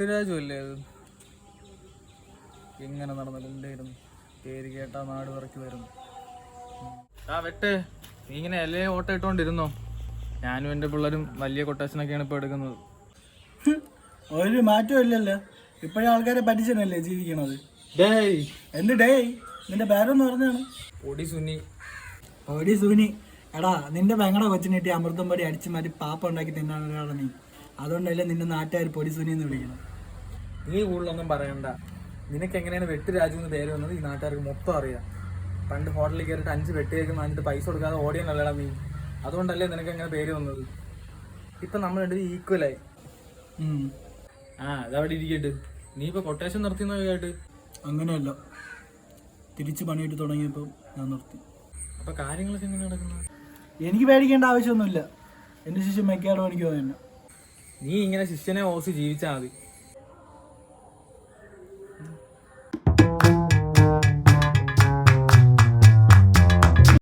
വെട്ടുരാജു അല്ലേ അത്? എങ്ങനെ നടന്നിട്ടുണ്ടായിരുന്നു? പേര് കേട്ടാ നാട് വിറക്കി വരുന്നു. ആ വെട്ട്, നീ ഇങ്ങനെ എല്ലേ ഓട്ടം ഇട്ടോണ്ടിരുന്നോ? ഞാനും എൻ്റെ പിള്ളേരും വലിയ കൊട്ടേഷനൊക്കെയാണ് ഇപ്പോൾ എടുക്കുന്നത്. ഒരു മാറ്റവും ഇല്ലല്ലോ. ഇപ്പോഴും ആൾക്കാരെ പറ്റിച്ചല്ലേ ജീവിക്കണത്. ഡേയ് എന്ത് ഡേയ്? നിന്റെ പേരെന്ന് പറഞ്ഞാണ്? ഒടി സുനി. ഓടി സൂനി. എടാ, നിന്റെ പെങ്ങടെ കൊച്ചിനിട്ടി അമൃതം പൊടി അടിച്ചു മാറ്റി പാപ്പ ഉണ്ടാക്കി തിന്നാണ് ഒരാളെ നീ. അതുകൊണ്ടല്ലേ നിന്റെ നാട്ടുകാർ പൊടി സുനി എന്ന് വിളിക്കണം. നീ കൂടുതലൊന്നും പറയണ്ട. നിനക്ക് എങ്ങനെയാണ് വെട്ടുരാജു എന്ന് പേര് വന്നത് ഈ നാട്ടുകാർക്ക് മൊത്തം അറിയാം. പണ്ട് ഹോട്ടലിൽ കയറിയിട്ട് 5 വെട്ട് കേക്ക് വാങ്ങിയിട്ട് പൈസ കൊടുക്കാതെ ഓടിയെന്നല്ലടാ നീ. അതുകൊണ്ടല്ലേ നിനക്ക് എങ്ങനെ പേര് വന്നത്. ഇപ്പം നമ്മൾ രണ്ടും ഈക്വലായി. അതവിടെ ഇരിക്കട്ട്. നീ ഇപ്പൊ കൊട്ടേഷൻ നിർത്തിയെന്ന് കേട്ട്. അങ്ങനെയല്ല, തിരിച്ച് പണിയിട്ട് തുടങ്ങിയപ്പോൾ ഞാൻ നിർത്തി. അപ്പൊ കാര്യങ്ങളൊക്കെ എങ്ങനെ നടക്കുന്നത്? എനിക്ക് പേടിക്കേണ്ട ആവശ്യമൊന്നുമില്ല. എൻ്റെ ശിഷ്യം മെക്കാട് പണിക്ക് പോയെന്നെ. നീ ഇങ്ങനെ ശിഷ്യനെ ഓർത്ത് ജീവിച്ചാൽ മതി.